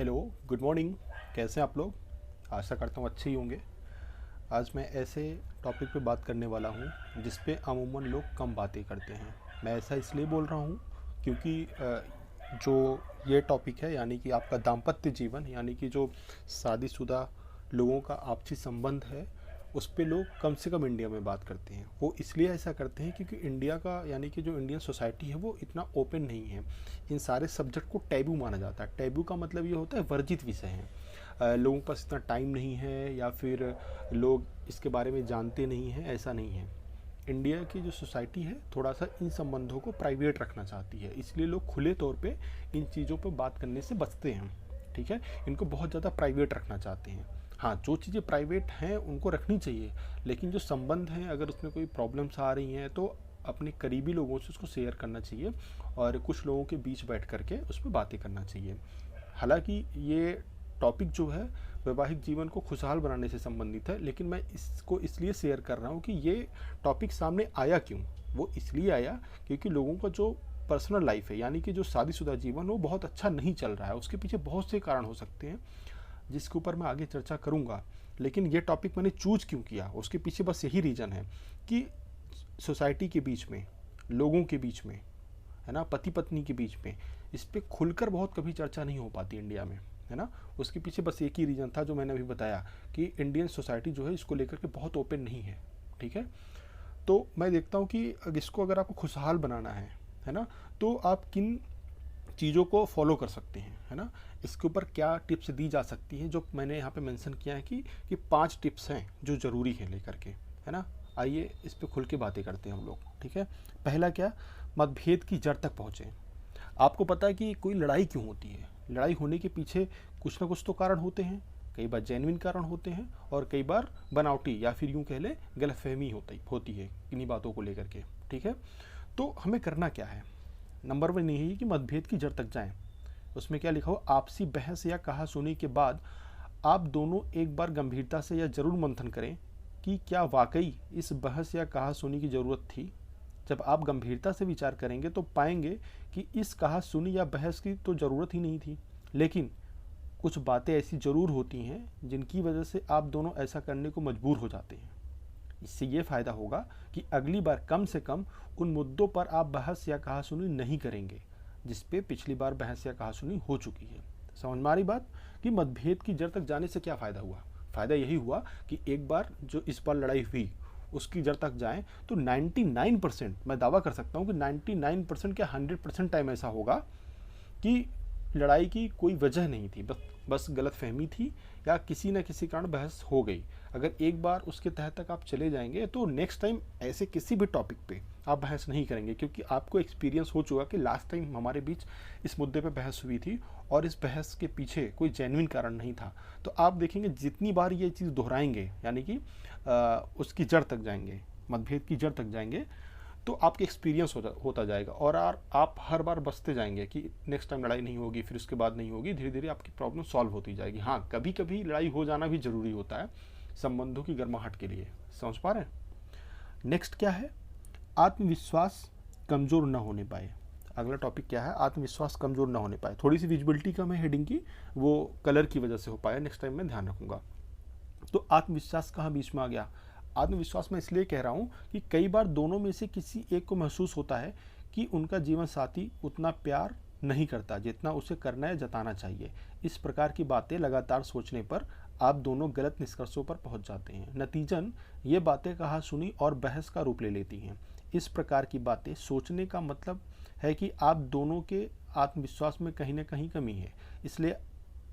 Hello, good morning. कैसे हैं आप लोग? आशा करता हूँ अच्छे ही होंगे। आज मैं ऐसे टॉपिक पे बात करने वाला हूँ जिस पे अमूमन लोग कम बातें करते हैं। मैं ऐसा इसलिए बोल रहा हूँ क्योंकि जो ये टॉपिक है यानी कि आपका दाम्पत्य जीवन यानी कि जो शादीशुदा लोगों का आपसी संबंध है, उस पे लोग कम से कम इंडिया में बात करते हैं। वो इसलिए ऐसा करते हैं क्योंकि इंडिया का यानी कि जो इंडियन सोसाइटी है वो इतना ओपन नहीं है। इन सारे सब्जेक्ट को टैबू माना जाता है। टैबू का मतलब ये होता है वर्जित विषय हैं। लोगों के पास इतना टाइम नहीं है या फिर लोग इसके बारे में जानते नहीं हैं, ऐसा नहीं है। इंडिया की जो सोसाइटी है थोड़ा सा इन संबंधों को प्राइवेट रखना चाहती है, इसलिए लोग खुले तौर पे इन चीज़ों पर बात करने से बचते हैं। ठीक है, इनको बहुत ज़्यादा प्राइवेट रखना चाहते हैं। हाँ, जो चीज़ें प्राइवेट हैं उनको रखनी चाहिए, लेकिन जो संबंध हैं अगर उसमें कोई प्रॉब्लम्स आ रही हैं तो अपने करीबी लोगों से उसको शेयर करना चाहिए और कुछ लोगों के बीच बैठ करके उस पर बातें करना चाहिए। हालांकि ये टॉपिक जो है वैवाहिक जीवन को खुशहाल बनाने से संबंधित है, लेकिन मैं इसको इसलिए शेयर कर रहा हूँ कि ये टॉपिक सामने आया क्यों। वो इसलिए आया क्योंकि लोगों का जो पर्सनल लाइफ है यानी कि जो शादीशुदा जीवन वो बहुत अच्छा नहीं चल रहा है। उसके पीछे बहुत से कारण हो सकते हैं जिसके ऊपर मैं आगे चर्चा करूँगा। लेकिन ये टॉपिक मैंने चूज क्यों किया, उसके पीछे बस यही रीज़न है कि सोसाइटी के बीच में, लोगों के बीच में, है ना, पति पत्नी के बीच में इस पर खुलकर बहुत कभी चर्चा नहीं हो पाती इंडिया में, है ना। उसके पीछे बस एक ही रीज़न था जो मैंने अभी बताया कि इंडियन सोसाइटी जो है इसको लेकर के बहुत ओपन नहीं है। ठीक है, तो मैं देखता हूँ कि इसको अगर आपको खुशहाल बनाना है ना, तो आप किन चीज़ों को फॉलो कर सकते हैं, है ना। इसके ऊपर क्या टिप्स दी जा सकती हैं जो मैंने यहाँ पे मेंशन किया है कि 5 टिप्स हैं जो ज़रूरी हैं लेकर के, है ना। आइए इस पे खुल के बातें करते हैं हम लोग। ठीक है, पहला क्या, मतभेद की जड़ तक पहुँचे। आपको पता है कि कोई लड़ाई क्यों होती है? लड़ाई होने के पीछे कुछ ना कुछ तो कारण होते हैं। कई बार जेन्युइन कारण होते हैं और कई बार बनावटी या फिर यूँ कह लें गलतफहमी होती है इन्हीं बातों को लेकर के। ठीक है, तो हमें करना क्या है? नंबर 1 यही है कि मतभेद की जड़ तक जाएं। उसमें क्या लिखा हो, आपसी बहस या कहा-सुनी के बाद आप दोनों एक बार गंभीरता से यह जरूर मंथन करें कि क्या वाकई इस बहस या कहा-सुनी की ज़रूरत थी। जब आप गंभीरता से विचार करेंगे तो पाएंगे कि इस कहा-सुनी या बहस की तो ज़रूरत ही नहीं थी, लेकिन कुछ बातें ऐसी ज़रूर होती हैं जिनकी वजह से आप दोनों ऐसा करने को मजबूर हो जाते हैं। इससे ये फ़ायदा होगा कि अगली बार कम से कम उन मुद्दों पर आप बहस या कहा-सुनी नहीं करेंगे जिस पे पिछली बार बहस या कहा-सुनी हो चुकी है। समझ में आ रही बात कि मतभेद की जड़ तक जाने से क्या फ़ायदा हुआ? फ़ायदा यही हुआ कि एक बार जो इस बार लड़ाई हुई उसकी जड़ तक जाएं तो 99% मैं दावा कर सकता हूँ कि 99% क्या 100% टाइम ऐसा होगा कि लड़ाई की कोई वजह नहीं थी, बस गलत फहमी थी या किसी न किसी कारण बहस हो गई। अगर एक बार उसके तहत तक आप चले जाएंगे तो नेक्स्ट टाइम ऐसे किसी भी टॉपिक पे आप बहस नहीं करेंगे, क्योंकि आपको एक्सपीरियंस हो चुका कि लास्ट टाइम हमारे बीच इस मुद्दे पे बहस हुई थी और इस बहस के पीछे कोई जेन्युइन कारण नहीं था। तो आप देखेंगे जितनी बार ये चीज़ दोहराएंगे यानी कि उसकी जड़ तक जाएंगे, मतभेद की जड़ तक जाएंगे, तो आपके एक्सपीरियंस होता जाएगा और आप हर बार बचते जाएंगे कि नेक्स्ट टाइम लड़ाई नहीं होगी, फिर उसके बाद नहीं होगी। धीरे धीरे आपकी प्रॉब्लम सॉल्व होती जाएगी। हाँ, कभी कभी लड़ाई हो जाना भी ज़रूरी होता है संबंधों की गर्माहट के लिए। समझ पा रहे हैं? नेक्स्ट क्या है, आत्मविश्वास कमज़ोर न होने पाए। अगला टॉपिक क्या है, आत्मविश्वास कमज़ोर न होने पाए। थोड़ी सी विजिबिलिटी कम है हेडिंग की, वो कलर की वजह से हो पाया, नेक्स्ट टाइम मैं ध्यान रखूँगा। तो आत्मविश्वास कहाँ बीच में आ गया? आत्मविश्वास मैं इसलिए कह रहा हूँ कि कई बार दोनों में से किसी एक को महसूस होता है कि उनका जीवन साथी उतना प्यार नहीं करता जितना उसे करना या जताना चाहिए। इस प्रकार की बातें लगातार सोचने पर आप दोनों गलत निष्कर्षों पर पहुंच जाते हैं। नतीजन ये बातें कहा सुनी और बहस का रूप ले लेती हैं। इस प्रकार की बातें सोचने का मतलब है कि आप दोनों के आत्मविश्वास में कहीं ना कहीं कमी है। इसलिए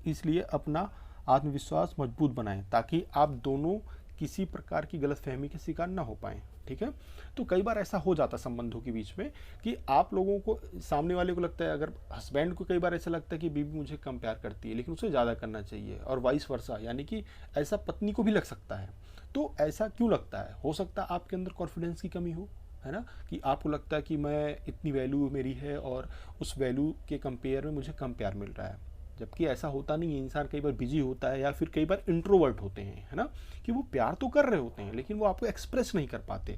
इसलिए अपना आत्मविश्वास मजबूत बनाएं ताकि आप दोनों किसी प्रकार की गलतफहमी के शिकार ना हो पाएं। ठीक है, तो कई बार ऐसा हो जाता संबंधों के बीच में कि आप लोगों को, सामने वाले को लगता है, अगर हस्बैंड को कई बार ऐसा लगता है कि बीवी मुझे कम प्यार करती है लेकिन उसे ज़्यादा करना चाहिए, और वाइस वर्सा, यानी कि ऐसा पत्नी को भी लग सकता है। तो ऐसा क्यों लगता है? हो सकता है आपके अंदर कॉन्फिडेंस की कमी हो, है ना, कि आपको लगता है कि मैं इतनी वैल्यू मेरी है और उस वैल्यू के कंपेयर में मुझे कम प्यार मिल रहा है। जबकि ऐसा होता नहीं है। इंसान कई बार बिजी होता है या फिर कई बार इंट्रोवर्ट होते हैं, है ना, कि वो प्यार तो कर रहे होते हैं लेकिन वो आपको एक्सप्रेस नहीं कर पाते।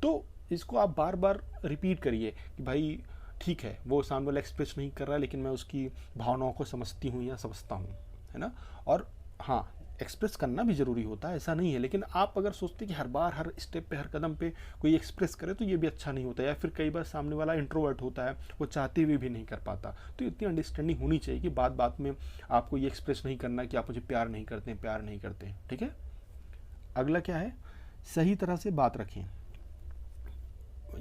तो इसको आप बार बार रिपीट करिए कि भाई ठीक है वो सामने वाला एक्सप्रेस नहीं कर रहा है, लेकिन मैं उसकी भावनाओं को समझती हूँ या समझता हूँ, है ना। और हाँ, एक्सप्रेस करना भी ज़रूरी होता है, ऐसा नहीं है, लेकिन आप अगर सोचते कि हर बार हर स्टेप पे हर कदम पे कोई एक्सप्रेस करे तो ये भी अच्छा नहीं होता। या फिर कई बार सामने वाला इंट्रोवर्ट होता है, वो चाहते हुए भी नहीं कर पाता। तो इतनी अंडरस्टैंडिंग होनी चाहिए कि बात बात में आपको ये एक्सप्रेस नहीं करना कि आप मुझे प्यार नहीं करते, प्यार नहीं करते, ठीक है। अगला क्या है, सही तरह से बात रखें।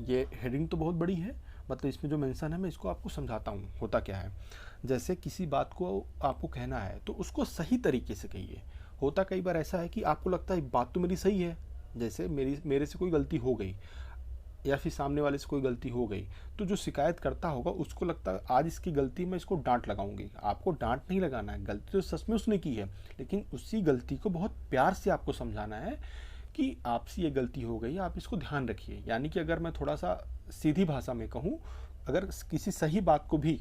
ये हेडिंग तो बहुत बड़ी है, मतलब इसमें जो मेंशन है मैं इसको आपको समझाता हूँ होता क्या है। जैसे किसी बात को आपको कहना है तो उसको सही तरीके से कहिए। होता कई बार ऐसा है कि आपको लगता है बात तो मेरी सही है, जैसे मेरे से कोई गलती हो गई या फिर सामने वाले से कोई गलती हो गई, तो जो शिकायत करता होगा उसको लगता है आज इसकी गलती, मैं इसको डांट लगाऊंगी। आपको डांट नहीं लगाना है, गलती तो सच में उसने की है, लेकिन उसी गलती को बहुत प्यार से आपको समझाना है कि आपसे ये गलती हो गई, आप इसको ध्यान रखिए। यानी कि अगर मैं थोड़ा सा सीधी भाषा में कहूँ, अगर किसी सही बात को भी,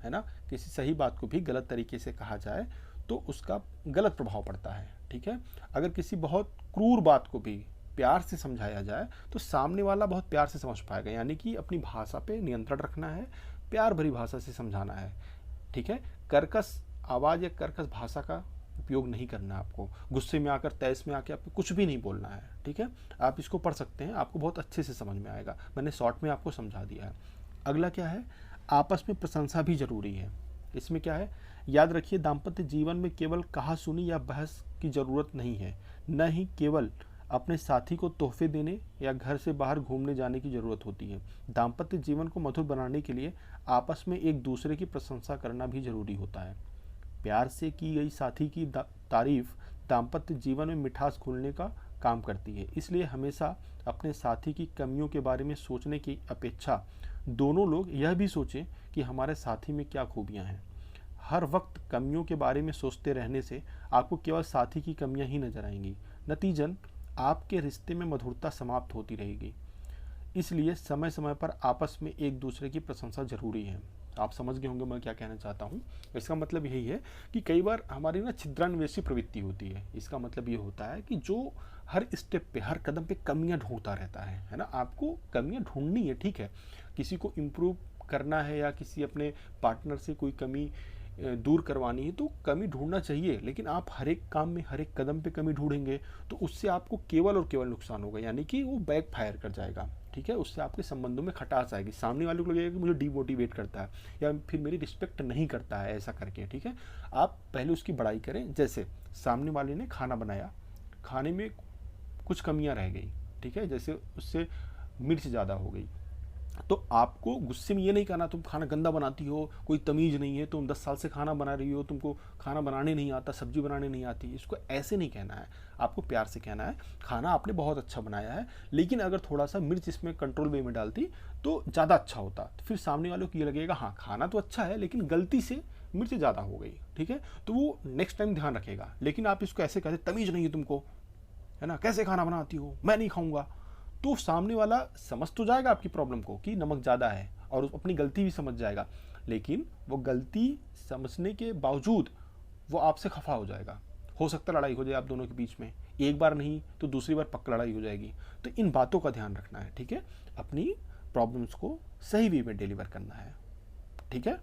है ना, किसी सही बात को भी गलत तरीके से कहा जाए तो उसका गलत प्रभाव पड़ता है, ठीक है। अगर किसी बहुत क्रूर बात को भी प्यार से समझाया जाए तो सामने वाला बहुत प्यार से समझ पाएगा। यानी कि अपनी भाषा पे नियंत्रण रखना है, प्यार भरी भाषा से समझाना है, ठीक है। कर्कश आवाज़ या कर्कश भाषा का उपयोग नहीं करना है आपको। गुस्से में आकर, तैस में आके आपको कुछ भी नहीं बोलना है, ठीक है। आप इसको पढ़ सकते हैं, आपको बहुत अच्छे से समझ में आएगा, मैंने शॉर्ट में आपको समझा दिया है। अगला क्या है, आपस में प्रशंसा भी जरूरी है। इसमें क्या है, याद रखिए दाम्पत्य जीवन में केवल कहा सुनी या बहस की जरूरत नहीं है, न ही केवल अपने साथी को तोहफे देने या घर से बाहर घूमने जाने की जरूरत होती है। दाम्पत्य जीवन को मधुर बनाने के लिए आपस में एक दूसरे की प्रशंसा करना भी जरूरी होता है। प्यार से की गई साथी की तारीफ दाम्पत्य जीवन में मिठास घोलने का काम करती है। इसलिए हमेशा अपने साथी की कमियों के बारे में सोचने की अपेक्षा दोनों लोग यह भी सोचें कि हमारे साथी में क्या खूबियां हैं। हर वक्त कमियों के बारे में सोचते रहने से आपको केवल साथी की कमियां ही नजर आएंगी, नतीजन आपके रिश्ते में मधुरता समाप्त होती रहेगी। इसलिए समय समय पर आपस में एक दूसरे की प्रशंसा जरूरी है। आप समझ गए होंगे मैं क्या कहना चाहता हूँ। इसका मतलब यही है कि कई बार हमारी ना छिद्रान्वेषी प्रवृत्ति होती है। इसका मतलब ये होता है कि जो हर स्टेप पे, हर कदम पे कमियां ढूंढता रहता है ना। आपको कमियां ढूंढनी है, ठीक है। किसी को इम्प्रूव करना है या किसी अपने पार्टनर से कोई कमी दूर करवानी है तो कमी ढूंढना चाहिए, लेकिन आप हर एक काम में हर एक कदम पे कमी ढूंढेंगे तो उससे आपको केवल और केवल नुकसान होगा। यानी कि वो बैक फायर कर जाएगा, ठीक है। उससे आपके संबंधों में खटास आएगी, सामने वाले को लगेगा कि मुझे डीमोटिवेट करता है या फिर मेरी रिस्पेक्ट नहीं करता है, ऐसा करके, ठीक है। आप पहले उसकी बड़ाई करें। जैसे सामने वाले ने खाना बनाया, खाने में कुछ कमियां रह गई, ठीक है, जैसे उससे मिर्च ज़्यादा हो गई, तो आपको गुस्से में ये नहीं कहना तुम खाना गंदा बनाती हो, कोई तमीज़ नहीं है, तुम 10 साल से खाना बना रही हो, तुमको खाना बनाने नहीं आता, सब्जी बनाने नहीं आती। इसको ऐसे नहीं कहना है, आपको प्यार से कहना है खाना आपने बहुत अच्छा बनाया है, लेकिन अगर थोड़ा सा मिर्च इसमें कंट्रोल वे में डालती तो ज़्यादा अच्छा होता। तो फिर सामने वालों को ये लगेगा हाँ खाना तो अच्छा है लेकिन गलती से मिर्च ज़्यादा हो गई, ठीक है। तो वो नेक्स्ट टाइम ध्यान रखेगा। लेकिन आप इसको ऐसे कहते तमीज़ नहीं है तुमको, है ना, कैसे खाना बनाती हो, मैं नहीं खाऊंगा, तो सामने वाला समझ तो जाएगा आपकी प्रॉब्लम को कि नमक ज़्यादा है और अपनी गलती भी समझ जाएगा, लेकिन वो गलती समझने के बावजूद वो आपसे खफा हो जाएगा। हो सकता है लड़ाई हो जाए आप दोनों के बीच में, एक बार नहीं तो दूसरी बार पक्का लड़ाई हो जाएगी। तो इन बातों का ध्यान रखना है, ठीक है। अपनी प्रॉब्लम्स को सही वे में डिलीवर करना है, ठीक है।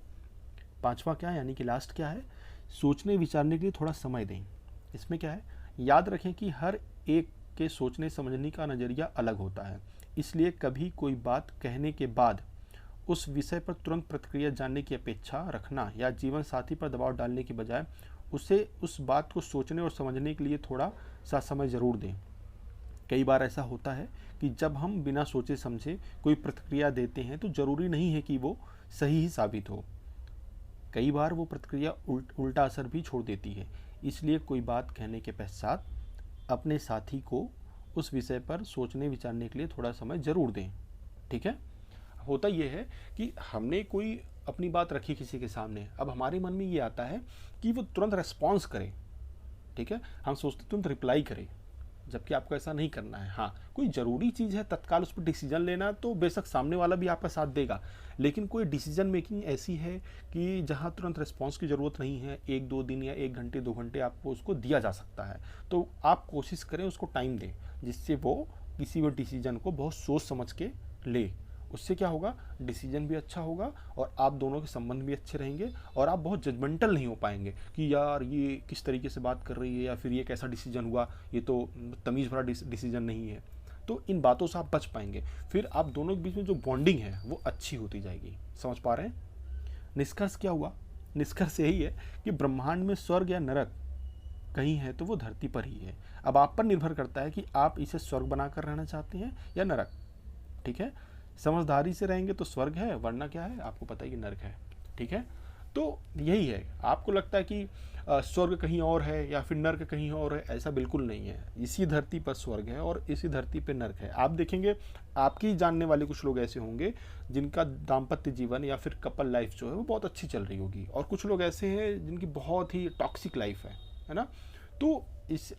पांचवा क्या है, यानी कि लास्ट क्या है, सोचने विचारने के लिए थोड़ा समय दें। इसमें क्या है, याद रखें कि हर एक के सोचने समझने का नज़रिया अलग होता है, इसलिए कभी कोई बात कहने के बाद उस विषय पर तुरंत प्रतिक्रिया जानने की अपेक्षा रखना या जीवन साथी पर दबाव डालने के बजाय उसे उस बात को सोचने और समझने के लिए थोड़ा सा समय ज़रूर दें। कई बार ऐसा होता है कि जब हम बिना सोचे समझे कोई प्रतिक्रिया देते हैं तो ज़रूरी नहीं है कि वो सही ही साबित हो। कई बार वो प्रतिक्रिया उल्टा असर भी छोड़ देती है। इसलिए कोई बात कहने के पश्चात अपने साथी को उस विषय पर सोचने विचारने के लिए थोड़ा समय ज़रूर दें, ठीक है। होता यह है कि हमने कोई अपनी बात रखी किसी के सामने, अब हमारे मन में ये आता है कि वो तुरंत रेस्पॉन्स करे, ठीक है, हम सोचते तुरंत रिप्लाई करे, जबकि आपको ऐसा नहीं करना है। हाँ, कोई ज़रूरी चीज़ है तत्काल उस पर डिसीजन लेना तो बेशक सामने वाला भी आपका साथ देगा, लेकिन कोई डिसीजन मेकिंग ऐसी है कि जहाँ तुरंत रिस्पॉन्स की ज़रूरत नहीं है, 1-2 दिन या 1 घंटे 2 घंटे आपको उसको दिया जा सकता है, तो आप कोशिश करें उसको टाइम दें जिससे वो किसी भी डिसीजन को बहुत सोच समझ के ले, उससे क्या होगा, डिसीजन भी अच्छा होगा और आप दोनों के संबंध भी अच्छे रहेंगे और आप बहुत जजमेंटल नहीं हो पाएंगे कि यार ये किस तरीके से बात कर रही है या फिर ये कैसा डिसीजन हुआ, ये तो तमीज़ भरा डिसीजन नहीं है। तो इन बातों से आप बच पाएंगे, फिर आप दोनों के बीच में जो बॉन्डिंग है वो अच्छी होती जाएगी। समझ पा रहे हैं? निष्कर्ष क्या हुआ? निष्कर्ष यही है कि ब्रह्मांड में स्वर्ग या नरक कहीं है तो वो धरती पर ही है। अब आप पर निर्भर करता है कि आप इसे स्वर्ग बनाकर रहना चाहते हैं या नरक। ठीक है, समझदारी से रहेंगे तो स्वर्ग है, वरना क्या है आपको पता है कि नरक है। ठीक है, तो यही है। आपको लगता है कि स्वर्ग कहीं और है या फिर नर्क कहीं और है, ऐसा बिल्कुल नहीं है। इसी धरती पर स्वर्ग है और इसी धरती पर नर्क है। आप देखेंगे आपकी जानने वाले कुछ लोग ऐसे होंगे जिनका दाम्पत्य जीवन या फिर कपल लाइफ जो है वो बहुत अच्छी चल रही होगी, और कुछ लोग ऐसे हैं जिनकी बहुत ही टॉक्सिक लाइफ है ना। तो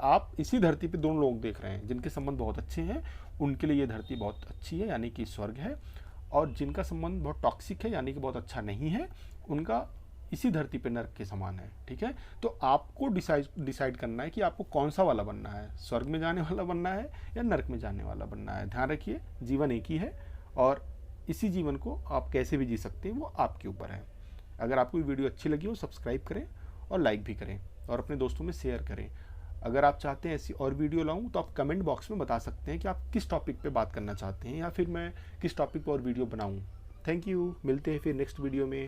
आप इसी धरती पे दोनों लोग देख रहे हैं जिनके संबंध बहुत अच्छे हैं, उनके लिए ये धरती बहुत अच्छी है यानी कि स्वर्ग है, और जिनका संबंध बहुत टॉक्सिक है यानी कि बहुत अच्छा नहीं है, उनका इसी धरती पे नर्क के समान है। ठीक है, तो आपको डिसाइड करना है कि आपको कौन सा वाला बनना है, स्वर्ग में जाने वाला बनना है या नर्क में जाने वाला बनना है। ध्यान रखिए, जीवन एक ही है और इसी जीवन को आप कैसे भी जी सकते हैं वो आपके ऊपर है। अगर आपको वीडियो अच्छी लगी हो सब्सक्राइब करें और लाइक भी करें और अपने दोस्तों में शेयर करें। अगर आप चाहते हैं ऐसी और वीडियो लाऊं तो आप कमेंट बॉक्स में बता सकते हैं कि आप किस टॉपिक पे बात करना चाहते हैं या फिर मैं किस टॉपिक पर और वीडियो बनाऊं। थैंक यू, मिलते हैं फिर नेक्स्ट वीडियो में।